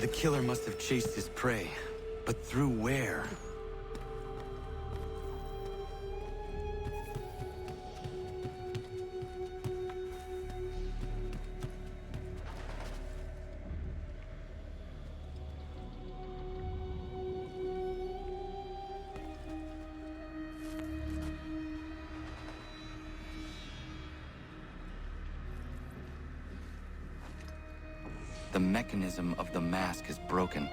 The killer must have chased his prey, but through where? The mechanism of the mask is broken.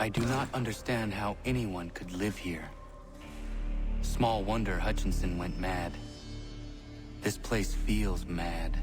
I do not understand how anyone could live here. Small wonder Hutchinson went mad. This place feels mad.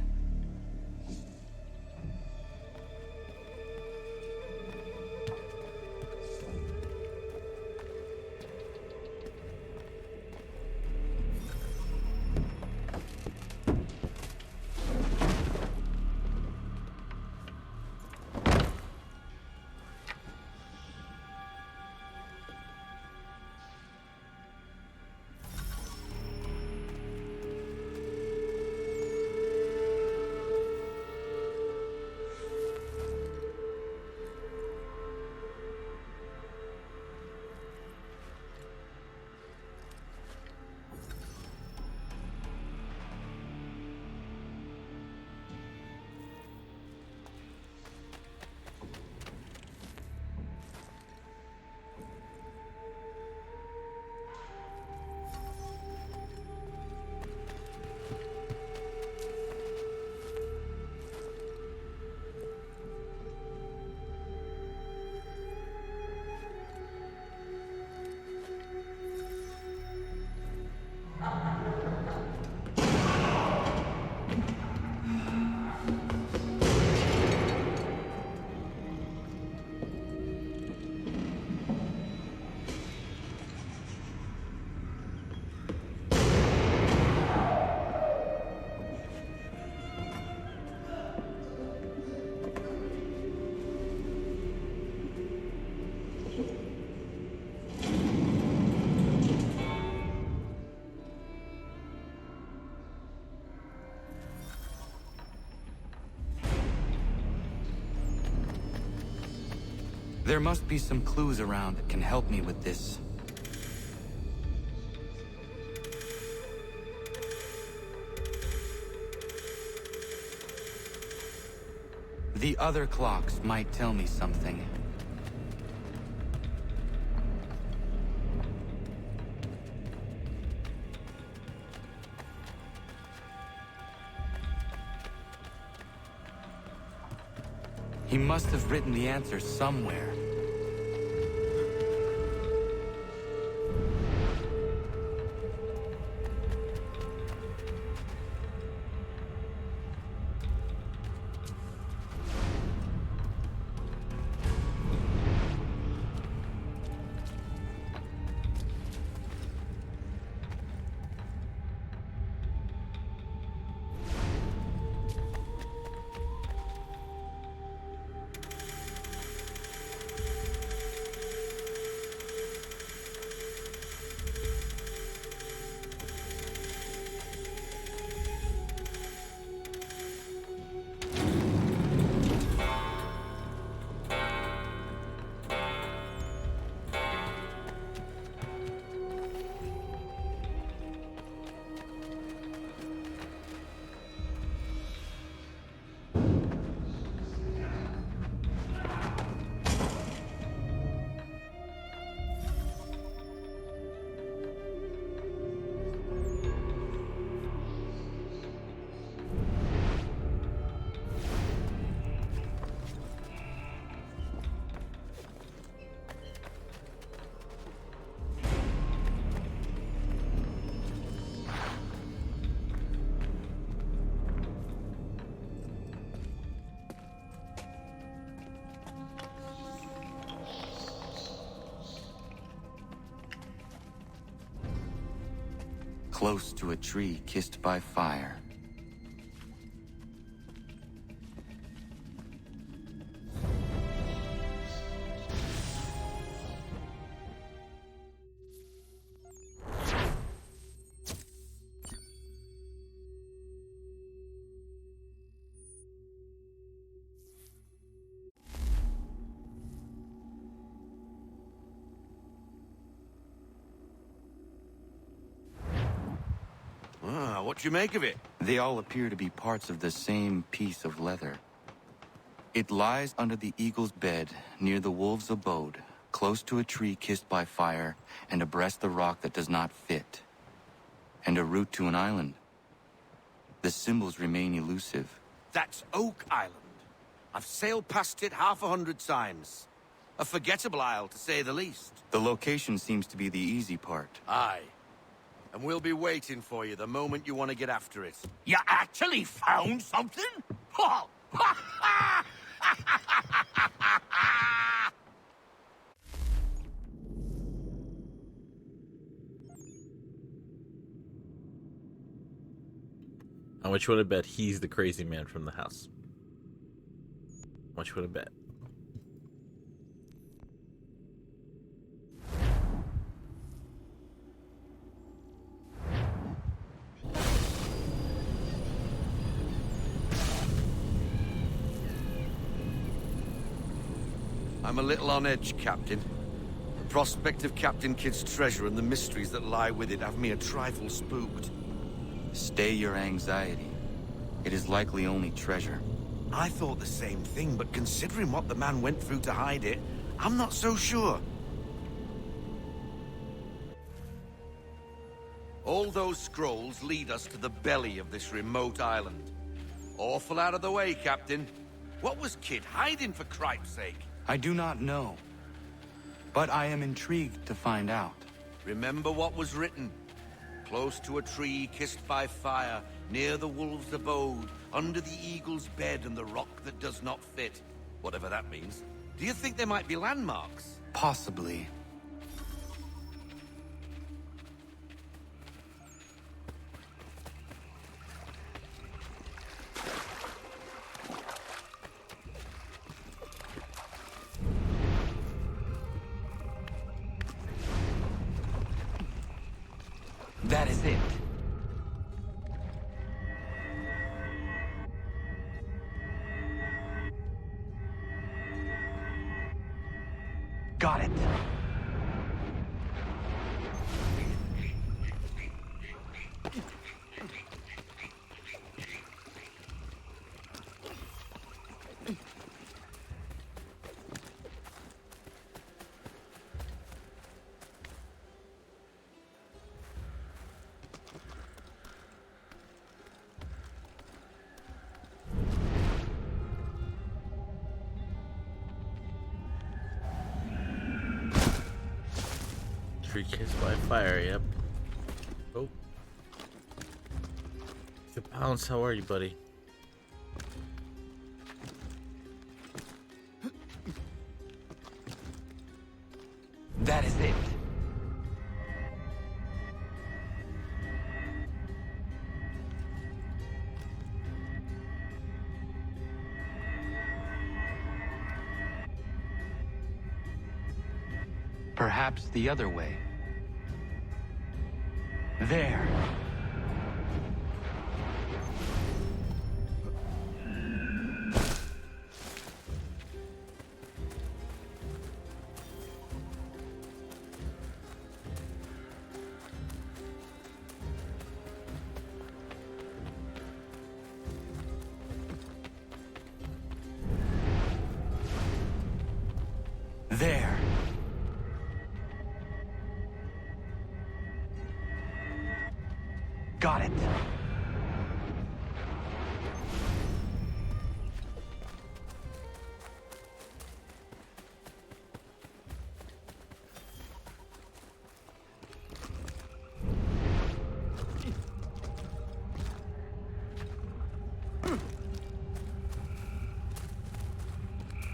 There must be some clues around that can help me with this. The other clocks might tell me something. He must have written the answer somewhere. Close to a tree kissed by fire. What do you make of it? They all appear to be parts of the same piece of leather. It lies under the eagle's bed, near the wolf's abode, close to a tree kissed by fire, and abreast the rock that does not fit. And a route to an island. The symbols remain elusive. That's Oak Island. I've sailed past it 100 times. A forgettable isle, to say the least. The location seems to be the easy part. Aye. And we'll be waiting for you the moment you want to get after it. You actually found something? Oh. How much would I bet he's the crazy man from the house? How much would I bet? I'm a little on edge, Captain. The prospect of Captain Kidd's treasure and the mysteries that lie with it have me a trifle spooked. Stay your anxiety. It is likely only treasure. I thought the same thing, but considering what the man went through to hide it, I'm not so sure. All those scrolls lead us to the belly of this remote island. Awful out of the way, Captain. What was Kidd hiding, for cripe's sake? I do not know. But I am intrigued to find out. Remember what was written. Close to a tree kissed by fire, near the wolf's abode, under the eagle's bed and the rock that does not fit. Whatever that means. Do you think there might be landmarks? Possibly. That is it. Got it. tree kissed by fire, yep. Oh. Good Pounce, how are you, buddy? That is it. Perhaps the other way. There. There. Got it.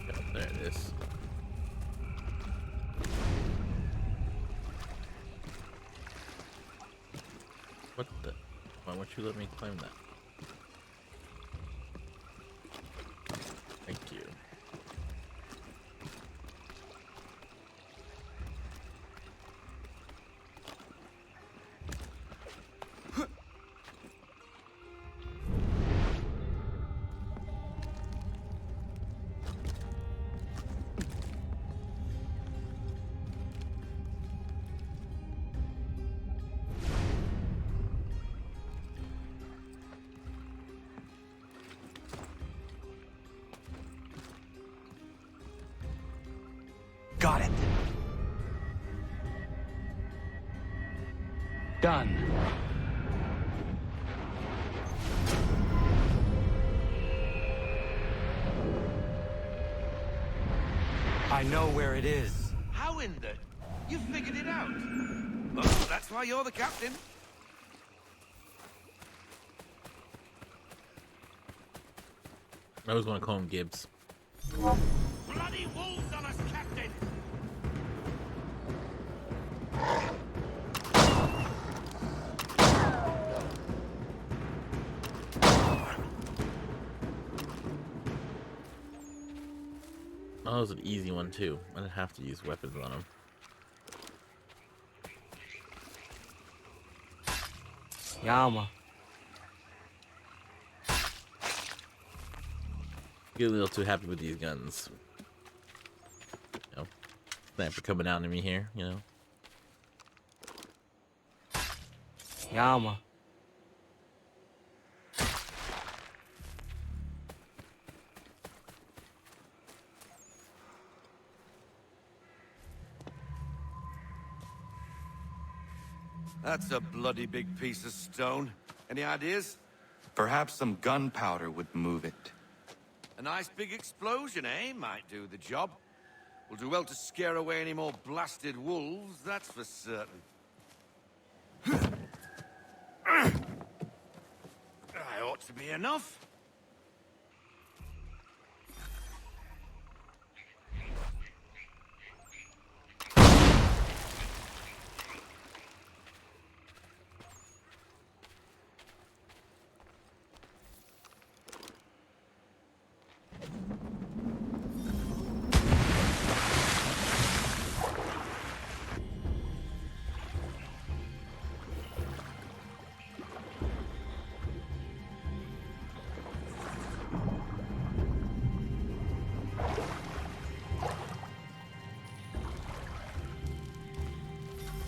Yep, there it is. What the? Why won't you let me climb that? Thank you. Got it. Done. I know where it is. How in the... You figured it out? Oh, that's why you're the captain. I always want to call him Gibbs. Bloody wolves on us, Captain! Oh, that was an easy one too. I didn't have to use weapons on him. Yama. Get a little too happy with these guns. You know, sniper coming out to me here, you know. Yama. That's a bloody big piece of stone. Any ideas? Perhaps some gunpowder would move it. A nice big explosion, eh? Might do the job. We'll do well to scare away any more blasted wolves, that's for certain. That ought to be enough.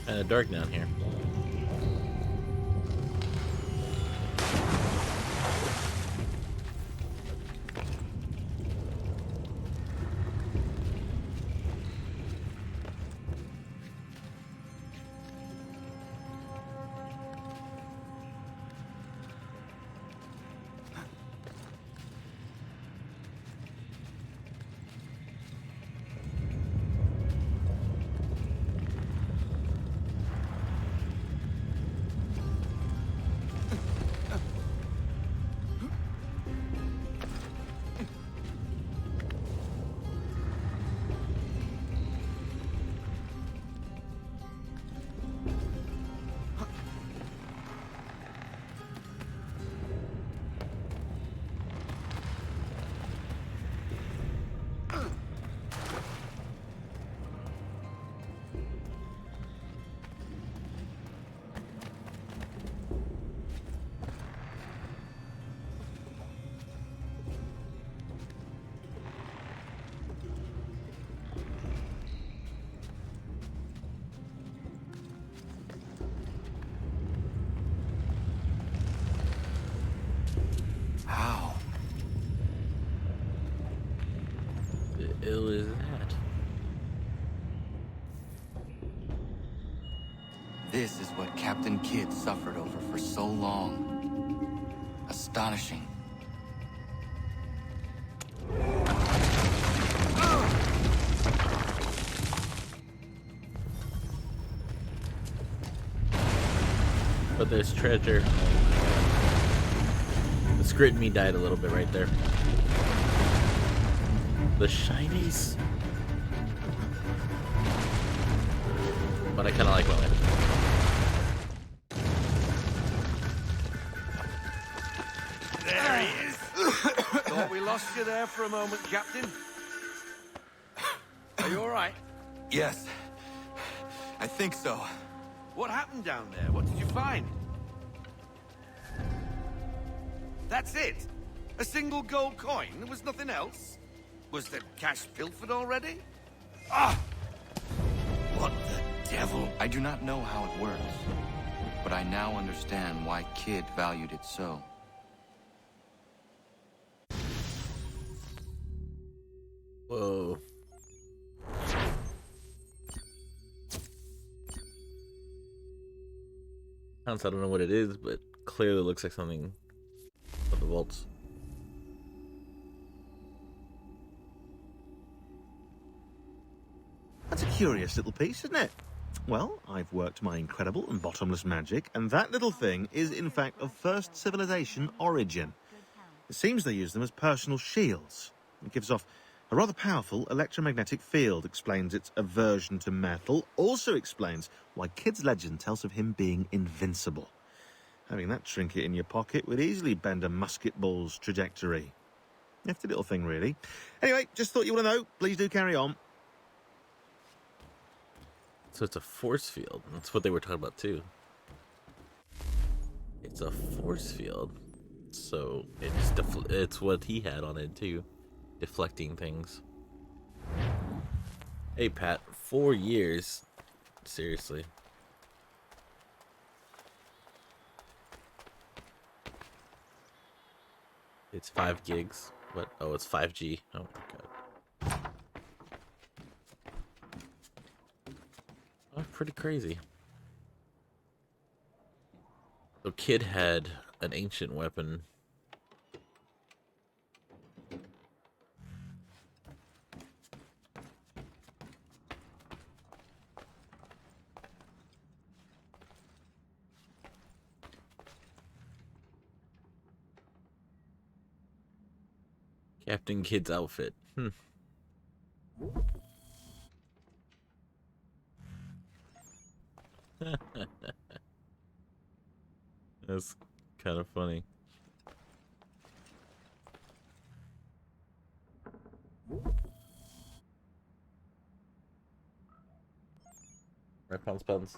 Kinda dark down here. This is what Captain Kidd suffered over for so long. Astonishing. But there's treasure. The squid in me died a little bit right there. The shinies. But I kind of like what I did. There he is. Thought we lost you there for a moment, Captain. Are you all right? Yes. I think so. What happened down there? What did you find? That's it? A single gold coin? There was nothing else? Was the cash pilfered already? Ah! What the devil? I do not know how it works, but I now understand why Kidd valued it so. Whoa. I don't know what it is, but clearly looks like something of the vaults. That's a curious little piece, isn't it? Well, I've worked my incredible and bottomless magic, and that little thing is in fact of first civilization origin. It seems they use them as personal shields. It gives off a rather powerful electromagnetic field, explains its aversion to metal, also explains why Kidd's legend tells of him being invincible. Having that trinket in your pocket would easily bend a musket ball's trajectory. Nifty little thing, really. Anyway, just thought you want to know. Please do carry on. So it's a force field. That's what they were talking about too. It's a force field. So it's what he had on it too. Deflecting things. Hey Pat, 4 years. Seriously. It's 5 gigs. What? Oh, it's 5G. Oh my god. Oh, pretty crazy. So Kidd had an ancient weapon. Captain Kidd's outfit. That's kind of funny. Right, pounds.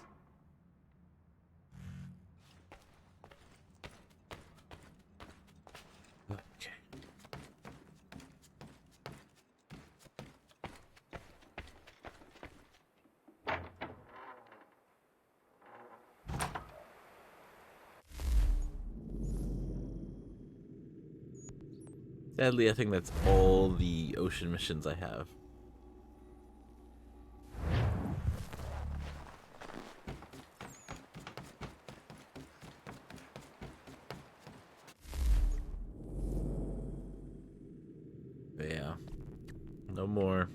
Okay. Sadly, I think that's all the ocean missions I have. Yeah. No more.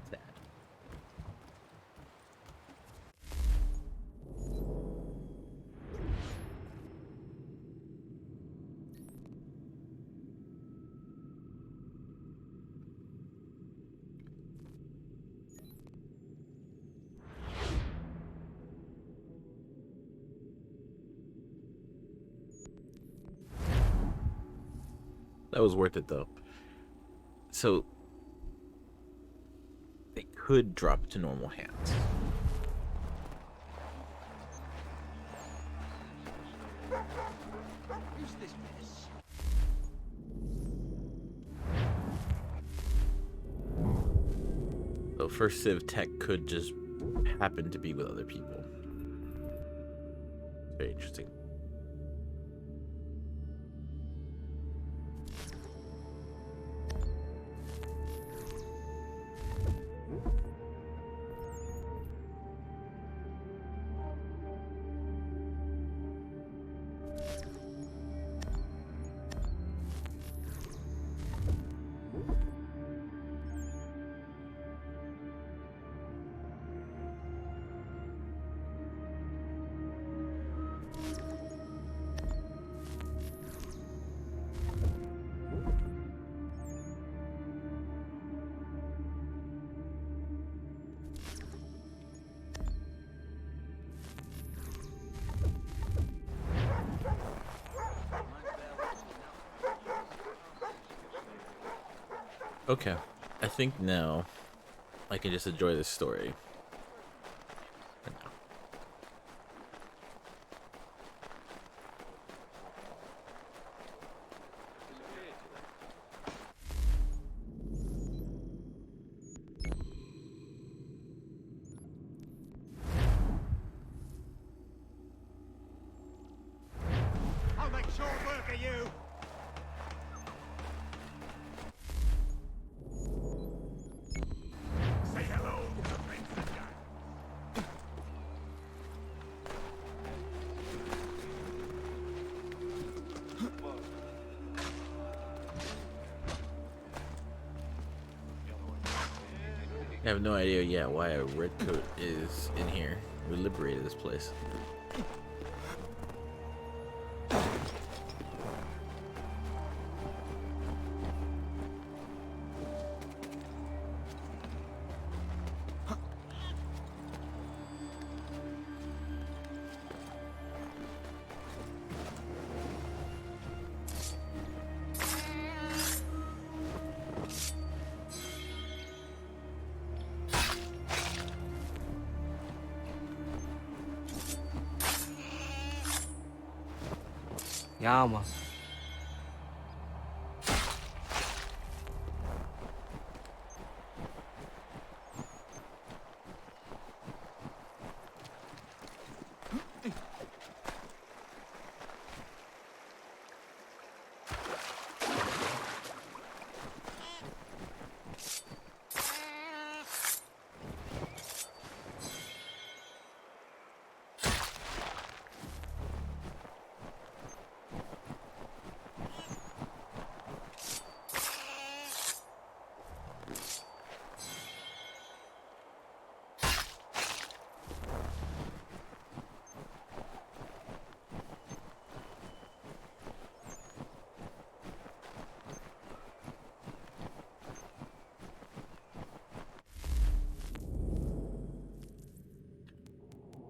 Sad. That was worth it though. So they could drop to normal hands. So first Civ tech could just happen to be with other people. Very interesting. Okay. I think now I can just enjoy this story. I'll make short work of you. Say hello to the Prince guy. I have no idea yet why a red coat is in here. We liberated this place. Yeah, man.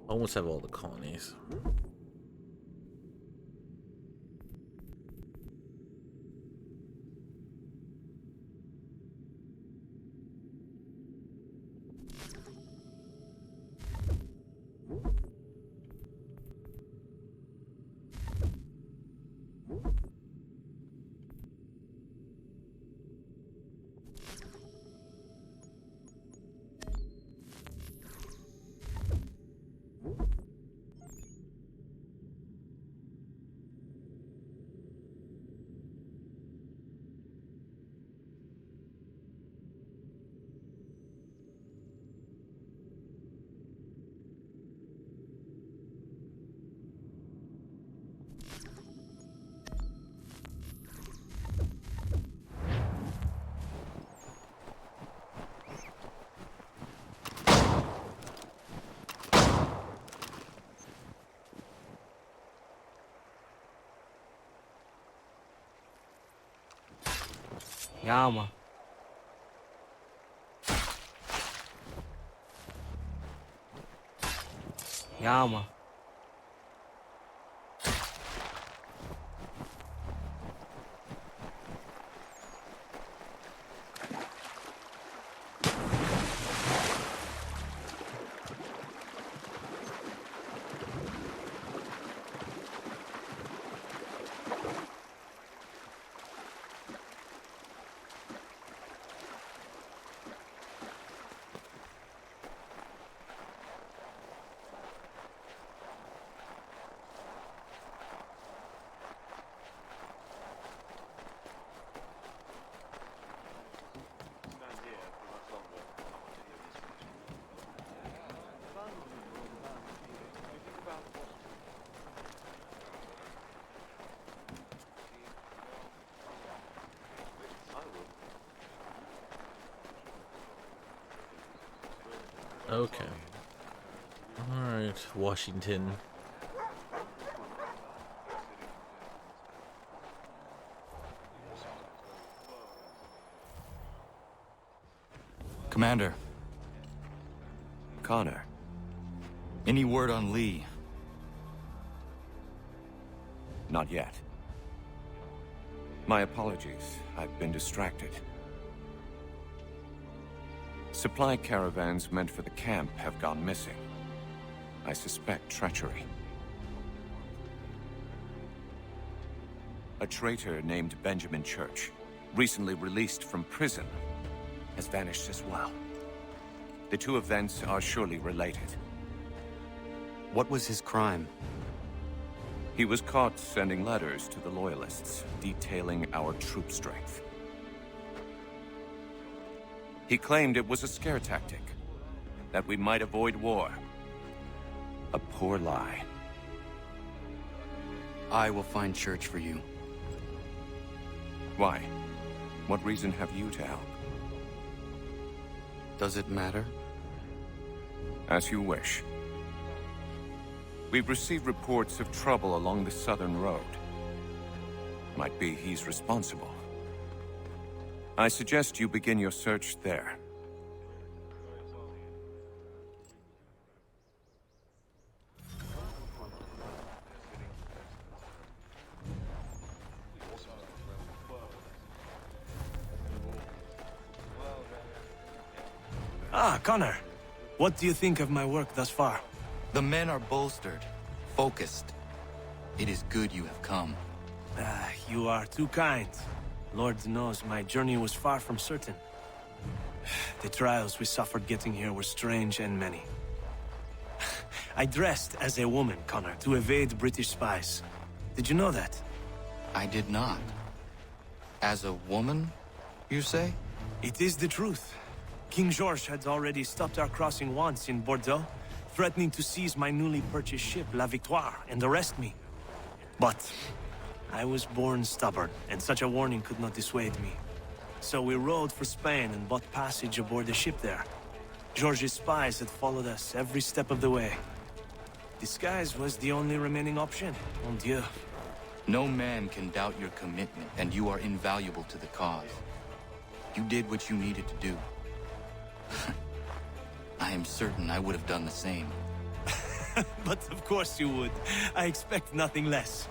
Almost have all the colonies. Yeah, man. Yeah, man. Okay. Alright, Washington. Commander, Connor, any word on Lee? not yet. My apologies. I've been distracted. Supply caravans meant for the camp have gone missing. I suspect treachery. A traitor named Benjamin Church, recently released from prison, has vanished as well. The two events are surely related. What was his crime? He was caught sending letters to the Loyalists, detailing our troop strength. He claimed it was a scare tactic, that we might avoid war. A poor lie. I will find Church for you. Why? What reason have you to help? Does it matter? As you wish. We've received reports of trouble along the southern road. Might be he's responsible. I suggest you begin your search there. Ah, Connor. What do you think of my work thus far? The men are bolstered, focused. It is good you have come. You are too kind. Lord knows my journey was far from certain. The trials we suffered getting here were strange and many. I dressed as a woman, Connor, to evade British spies. Did you know that? I did not. As a woman, you say? It is the truth. King George had already stopped our crossing once in Bordeaux, threatening to seize my newly purchased ship, La Victoire, and arrest me. But I was born stubborn, and such a warning could not dissuade me. So we rode for Spain and bought passage aboard the ship there. George's spies had followed us every step of the way. Disguise was the only remaining option, mon Dieu. No man can doubt your commitment, and you are invaluable to the cause. You did what you needed to do. I am certain I would have done the same. But of course you would. I expect nothing less.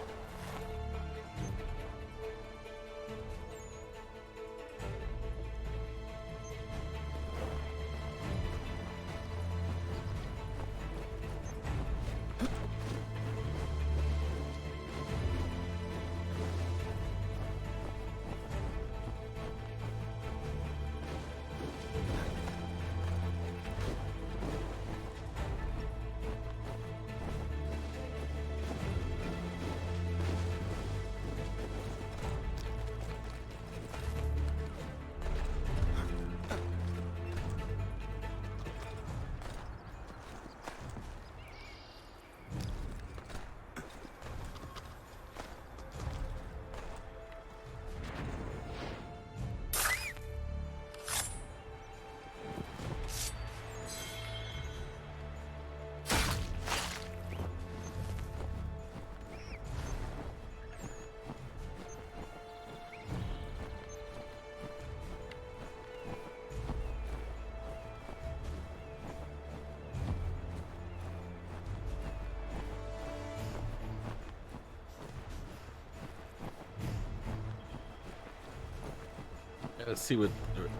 Let's see what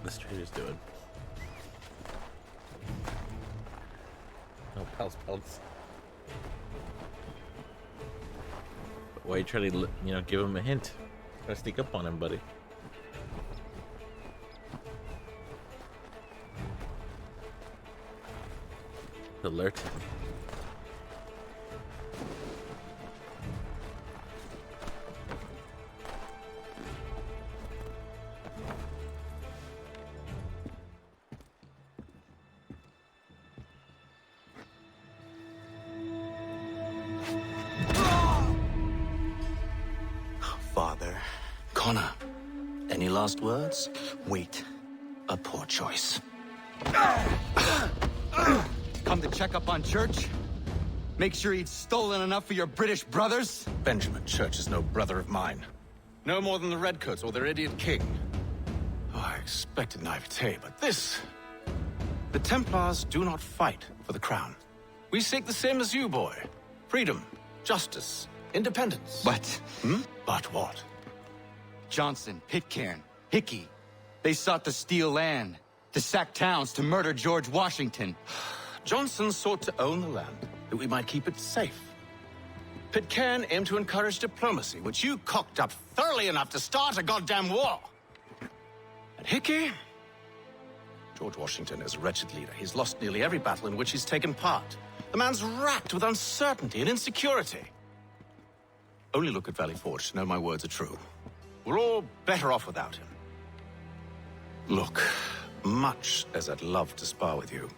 this trader's doing. Oh, pals. Why are you trying to, give him a hint? Try to sneak up on him, buddy. Alert him. Father. Connor, any last words? Wait. A poor choice. Come to check up on Church? Make sure he'd stolen enough for your British brothers? Benjamin Church is no brother of mine. No more than the Redcoats or their idiot king. Oh, I expected naivete, but this... The Templars do not fight for the crown. We seek the same as you, boy. Freedom, justice, independence. But... But what? Johnson, Pitcairn, Hickey, they sought to steal land. To sack towns, to murder George Washington. Johnson sought to own the land, that we might keep it safe. Pitcairn aimed to encourage diplomacy, which you cocked up thoroughly enough to start a goddamn war. And Hickey? George Washington is a wretched leader. He's lost nearly every battle in which he's taken part. The man's racked with uncertainty and insecurity. Only look at Valley Forge to know my words are true. We're all better off without him. Look, much as I'd love to spar with you,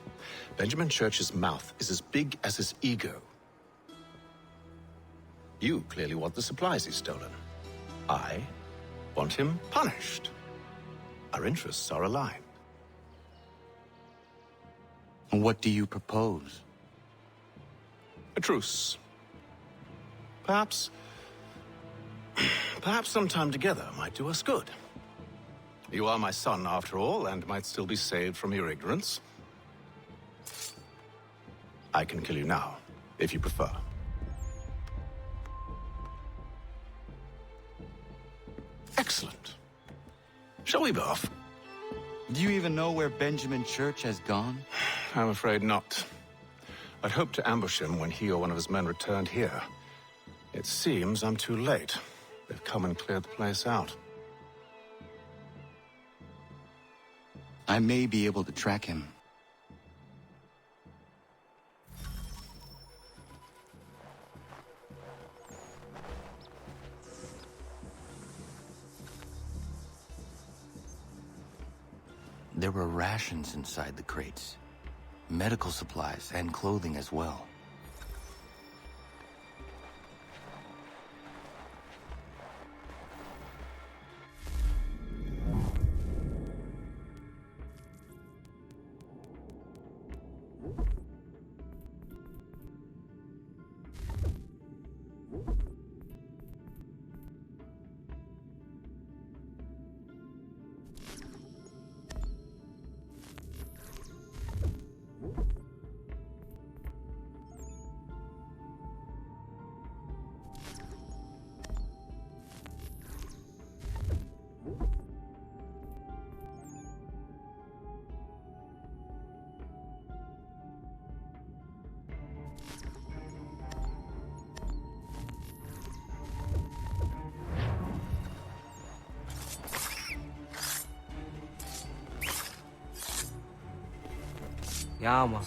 Benjamin Church's mouth is as big as his ego. You clearly want the supplies he's stolen. I want him punished. Our interests are aligned. What do you propose? A truce. Perhaps some time together might do us good. You are my son, after all, and might still be saved from your ignorance. I can kill you now, if you prefer. Excellent. Shall we be off? Do you even know where Benjamin Church has gone? I'm afraid not. I'd hoped to ambush him when he or one of his men returned here. It seems I'm too late. They've come and cleared the place out. I may be able to track him. There were rations inside the crates, medical supplies and clothing as well. Yeah, man.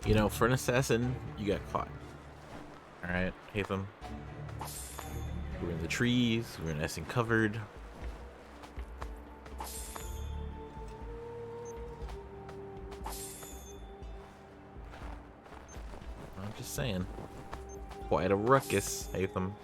You know, for an assassin, you got caught. Alright, Hatham. We're in the trees, we're nice and covered. I'm just saying. Quite a ruckus, Hatham.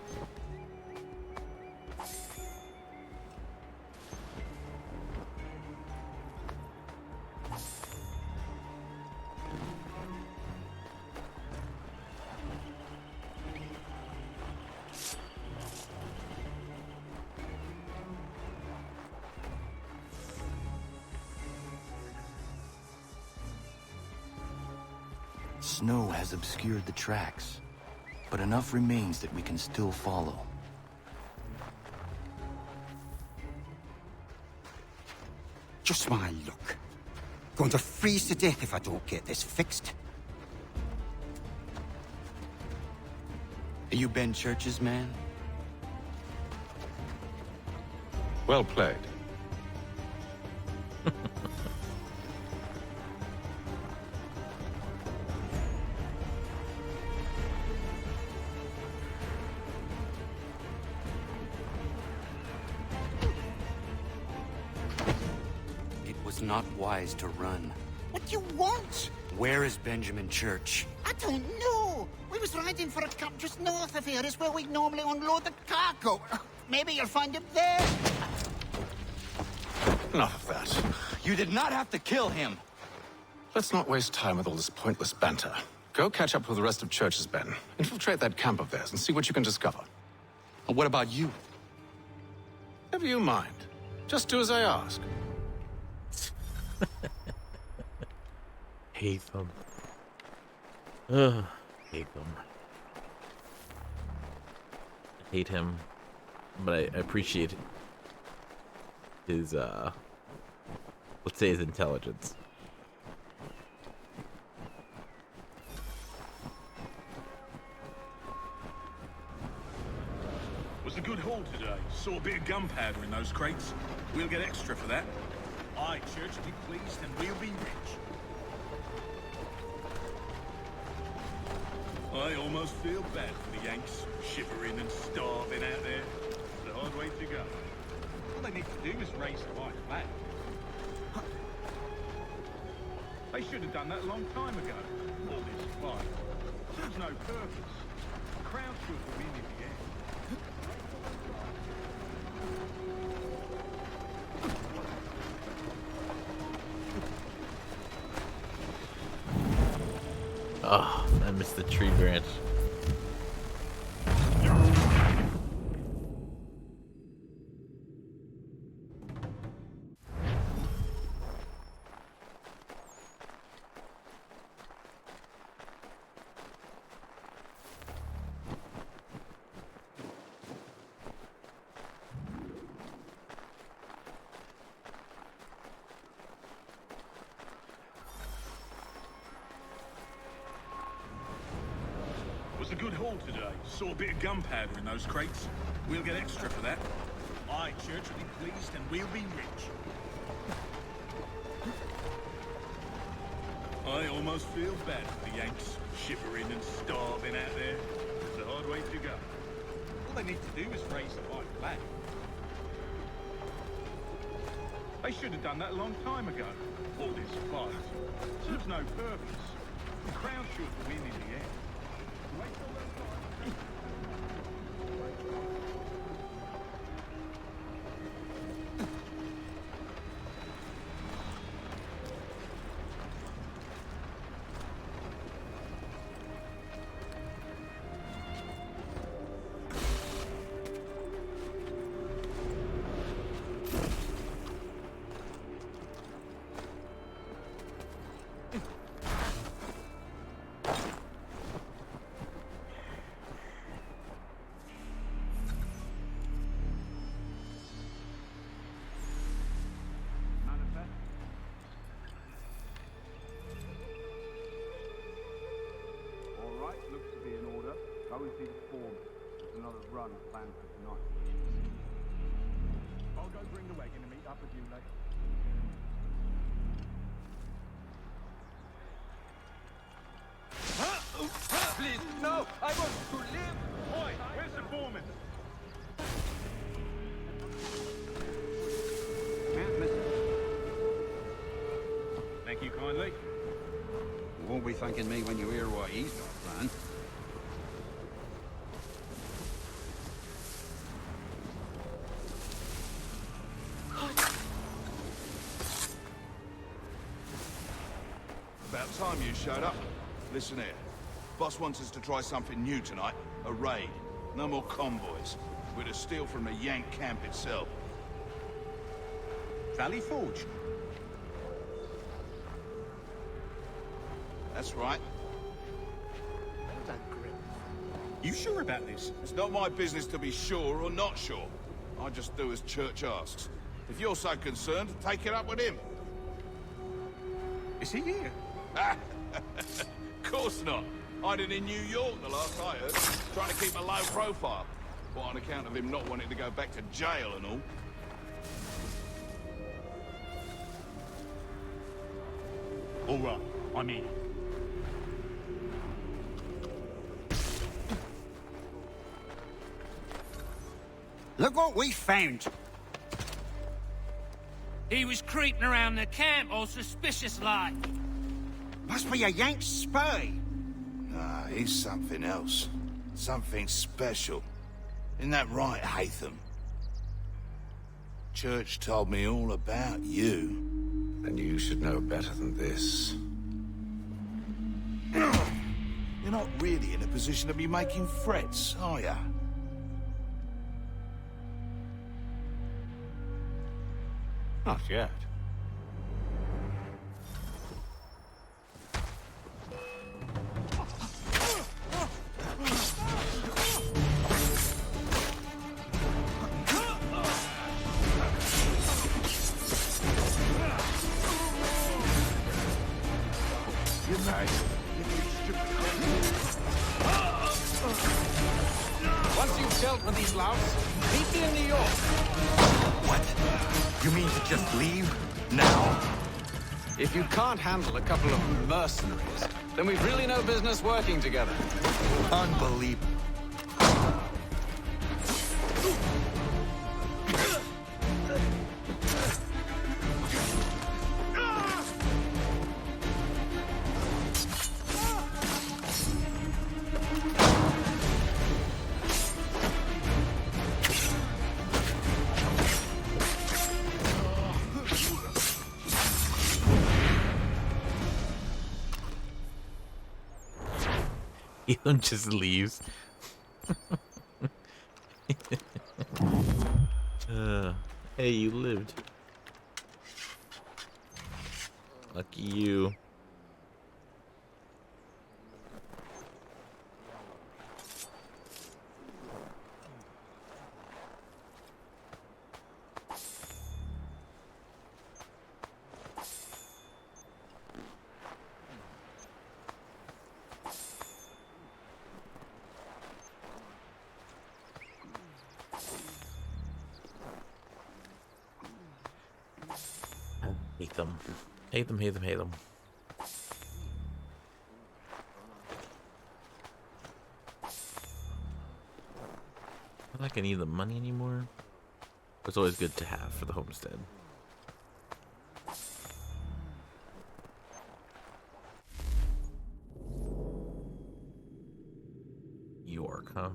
Snow has obscured the tracks, but enough remains that we can still follow. Just my luck. Going to freeze to death if I don't get this fixed. Are you Ben Church's man? Well played. It was not wise to run. What do you want? Where is Benjamin Church? I don't know. We was riding for a camp just north of here. Is where we normally unload the cargo. Maybe you'll find him there. Enough of that. You did not have to kill him! Let's not waste time with all this pointless banter. Go catch up with the rest of Church's men. Infiltrate that camp of theirs and see what you can discover. What about you? Never you mind. Just do as I ask. Hate them. Ugh, hate them. I hate him, but I appreciate his, let's say his intelligence. Was a good haul today. Saw a bit of gunpowder in those crates. We'll get extra for that. Aye, Church, be pleased and we'll be rich. I almost feel bad for the Yanks, shivering and starving out there. It's a hard way to go. All they need to do is raise the white flag. They should have done that a long time ago. All this fight serves no purpose. The crowd should win in the end. Oh, I missed the tree branch. Was a good haul today. Saw a bit of gunpowder in those crates. We'll get extra for that. Aye, Church will be pleased and we'll be rich. I almost feel bad for the Yanks, shivering and starving out there. It's a hard way to go. All they need to do is raise the white flag. They should have done that a long time ago. All this fight serves no purpose. The crowd should win in the end. Wait till they're looks to be in order. Go and see the form. There's another run planned for tonight. I'll go bring the wagon and meet up with you later. Please, no! I want to live! Boy, where's the foreman? Can't miss it. Thank you kindly. You won't be thanking me when you hear what he's got planned. About time you showed up. Listen here. Boss wants us to try something new tonight. A raid. No more convoys. We're to steal from the Yank camp itself. Valley Forge. That's right. that grip. You sure about this? It's not my business to be sure or not sure. I just do as church asks. If you're so concerned, take it up with him. Is he here? Course not. Hiding in New York, the last I heard. Trying to keep a low profile. What, on account of him not wanting to go back to jail and all? All right, I'm in. Look what we found. He was creeping around the camp all suspicious like. Must be a Yank spy. Nah, he's something else. Something special. Isn't that right, Hatham? Church told me all about you. And you should know better than this. You're not really in a position to be making threats, are ya? Not yet. Once you've dealt with these louts, meet me in New York. What? You mean to just leave? Now? If you can't handle a couple of mercenaries, then we've really no business working together. Unbelievable. Ethan just leaves. Hey, you lived. Lucky you. Hate them. Hate them, hate them, hate them. Not like I need the money anymore. It's always good to have for the homestead. York, huh?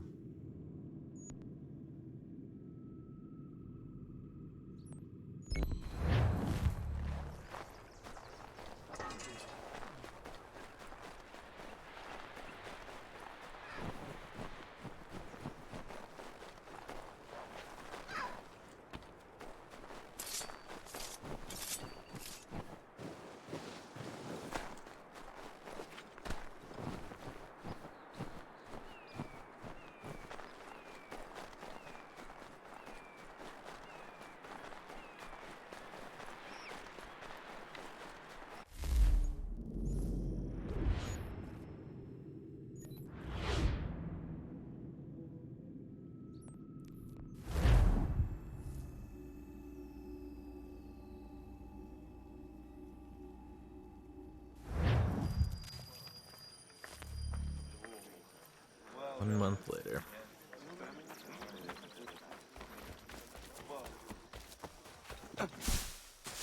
One month later.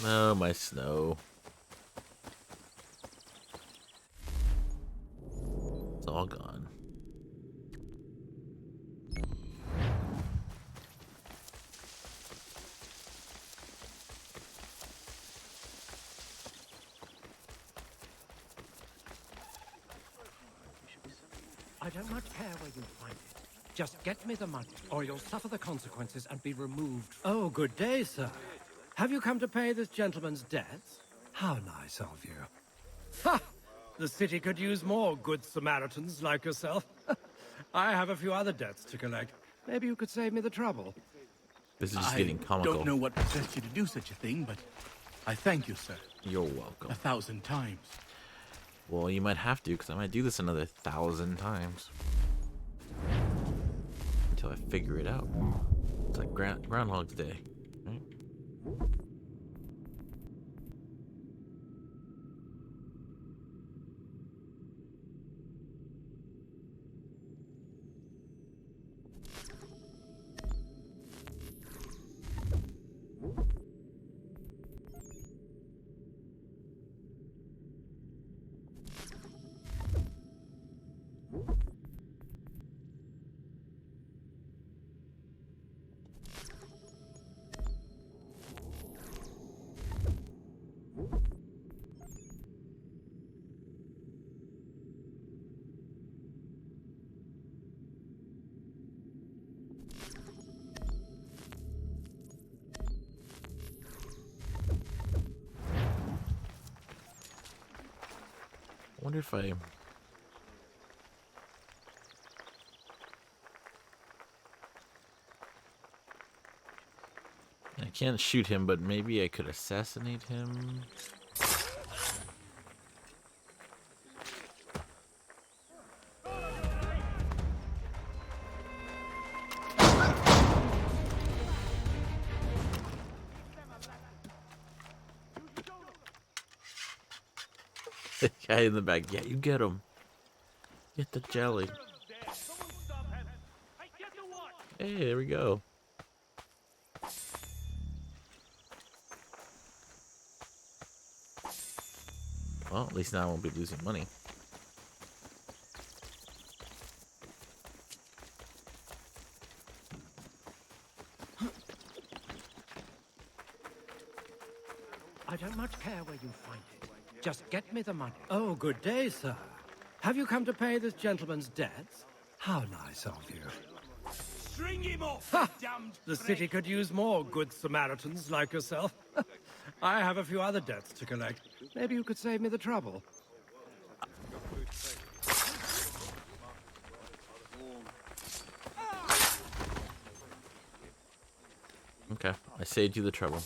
Oh, my snow. It's all gone. I don't much care where you find it. Just get me the money, or you'll suffer the consequences and be removed. Oh, good day, sir. Have you come to pay this gentleman's debts? How nice of you. Ha! the city could use more good Samaritans like yourself. I have a few other debts to collect. Maybe you could save me the trouble. This is just getting I comical. don't know what possessed you to do such a thing, but I thank you, sir. You're welcome. 1,000 times. Well, you might have to, because I might do this another 1,000 times. Until I figure it out. It's like Groundhog's Day, right? I wonder if I can't shoot him, but maybe I could assassinate him. The guy in the back, yeah, you get him. Get the jelly. Hey, there we go. Well, at least now I won't be losing money. I don't much care where you find it. Just get me the money. Oh, good day, sir. Have you come to pay this gentleman's debts? How nice of you. String him off, damned The city could use more good Samaritans like yourself. I have a few other debts to collect. Maybe you could save me the trouble. Okay, I saved you the trouble.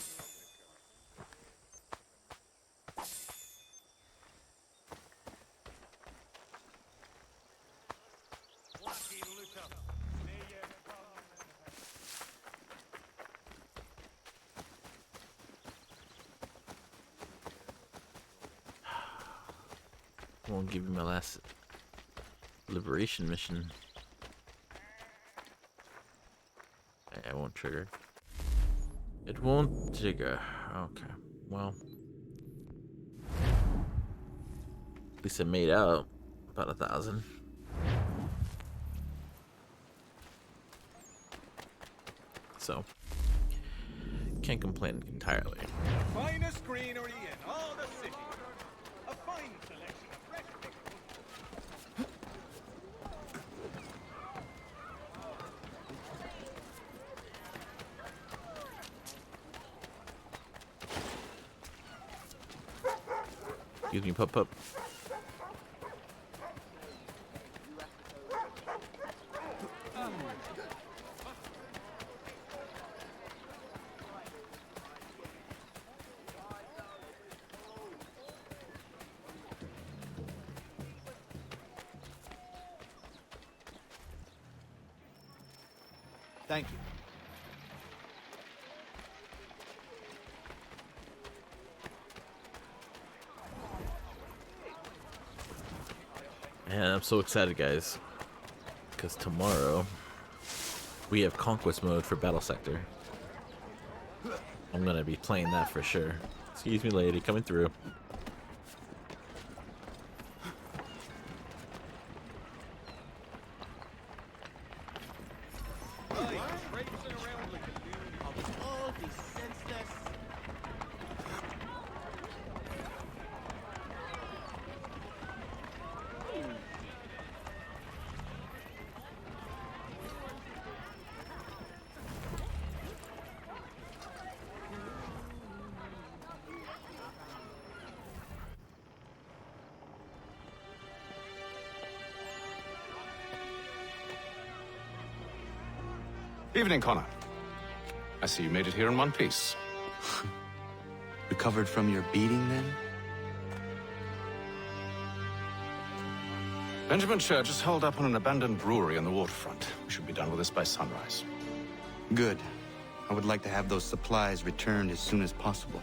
Won't give you my last liberation mission. I won't trigger. It won't trigger. Okay, well. At least I made out about 1,000. So, can't complain entirely. Finest greenery in all the city. A fine selection of fresh pickles. Excuse me, pup. Thank you. Man, I'm so excited, guys, because tomorrow we have Conquest mode for Battle Sector. I'm gonna be playing that for sure. Excuse me, lady, coming through. Evening, Connor. I see you made it here in one piece. Recovered from your beating, then? Benjamin Church is holed up on an abandoned brewery on the waterfront. We should be done with this by sunrise. Good. I would like to have those supplies returned as soon as possible.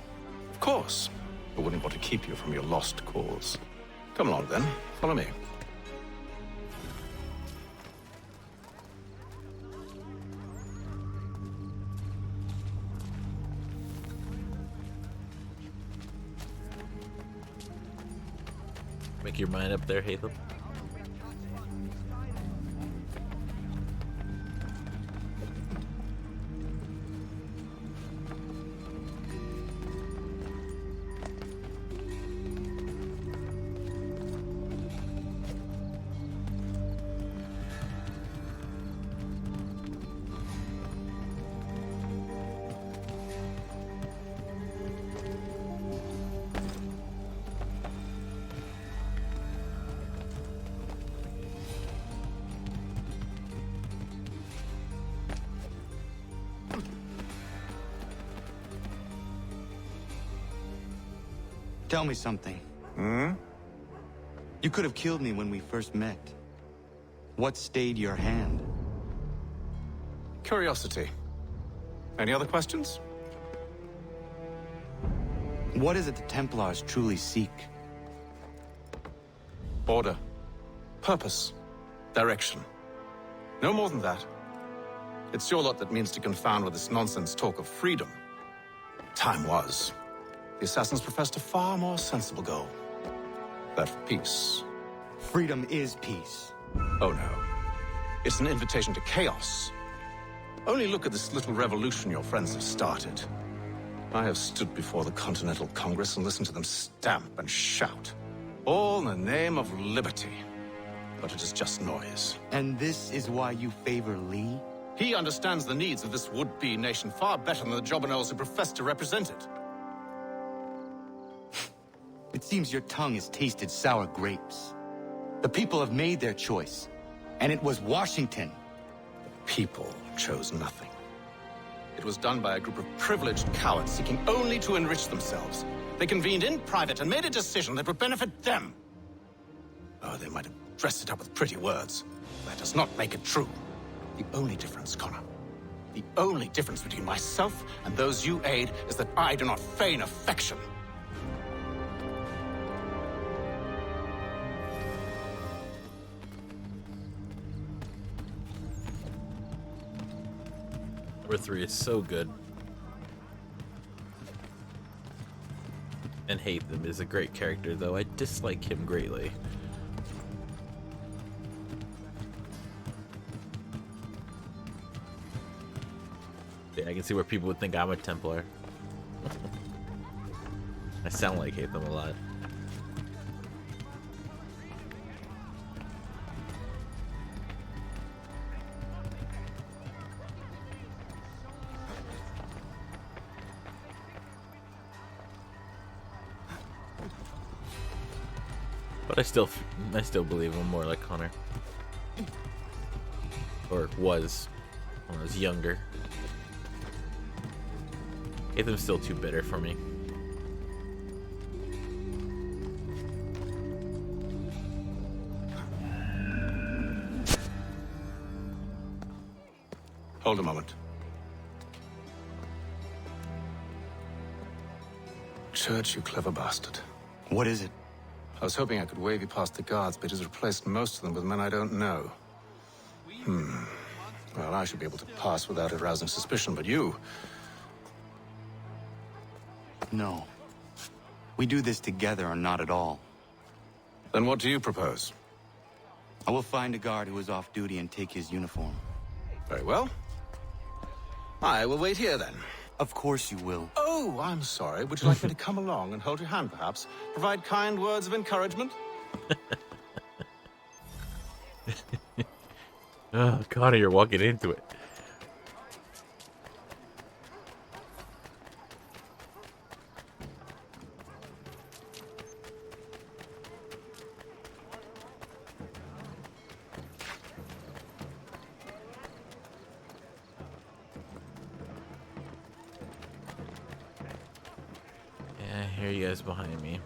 Of course. I wouldn't want to keep you from your lost cause. Come along, then. Follow me. Make your mind up there, Hatham. Tell me something. Hmm? You could have killed me when we first met. What stayed your hand? Curiosity. Any other questions? What is it the Templars truly seek? Order. Purpose. Direction. No more than that. It's your lot that means to confound with this nonsense talk of freedom. Time was. The assassins professed a far more sensible goal. That of peace. Freedom is peace. Oh no. It's an invitation to chaos. Only look at this little revolution your friends have started. I have stood before the Continental Congress and listened to them stamp and shout. All in the name of liberty. But it is just noise. And this is why you favor Lee? He understands the needs of this would-be nation far better than the jobberknolls who profess to represent it. It seems your tongue has tasted sour grapes. The people have made their choice, and it was Washington. The people chose nothing. It was done by a group of privileged cowards seeking only to enrich themselves. They convened in private and made a decision that would benefit them. Oh, they might have dressed it up with pretty words. That does not make it true. The only difference, Connor, the only difference between myself and those you aid is that I do not feign affection. Number 3 is so good. And Hatham is a great character, though I dislike him greatly. Yeah, I can see where people would think I'm a Templar. I sound like Hatham a lot. But I still believe I'm more like Connor. Or was when I was younger. Hatham's still too bitter for me. Hold a moment. Church, you clever bastard. What is it? I was hoping I could wave you past the guards, but it has replaced most of them with men I don't know. Well, I should be able to pass without arousing suspicion, but you... No. We do this together or not at all. Then what do you propose? I will find a guard who is off duty and take his uniform. Very well. I will wait here, then. Of course you will. Oh, I'm sorry. Would you like me to come along and hold your hand, perhaps? Provide kind words of encouragement? Oh, Connor, you're walking into it. Yeah, I hear you guys behind me.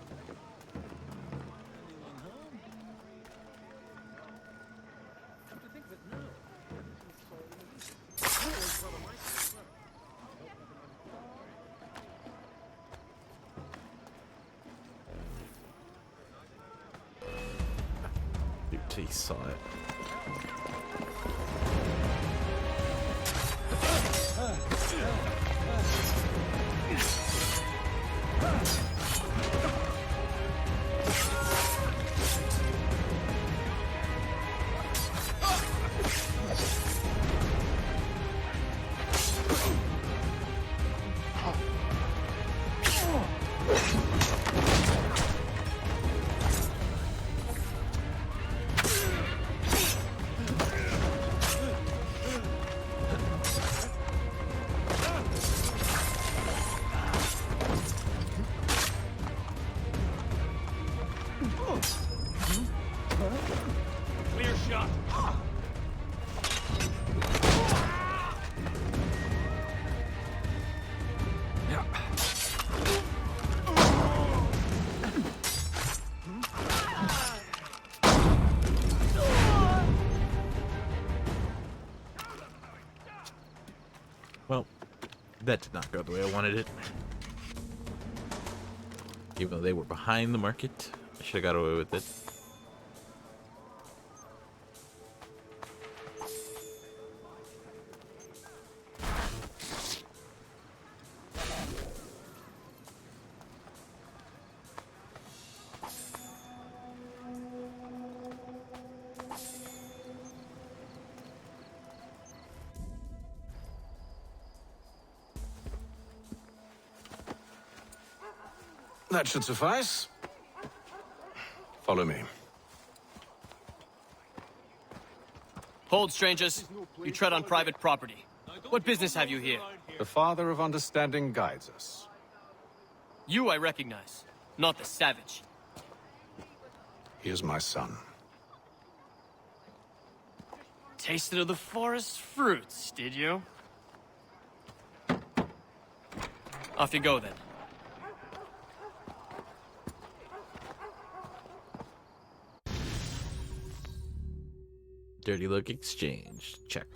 He saw it. Clear shot. Well, that did not go the way I wanted it. Even though they were behind the market, I should have got away with it. That should suffice. Follow me. Hold, strangers. You tread on private property. What business have you here? The Father of Understanding guides us. You I recognize, not the savage. He is my son. Tasted of the forest fruits, did you? Off you go, then. Dirty look exchange. Check.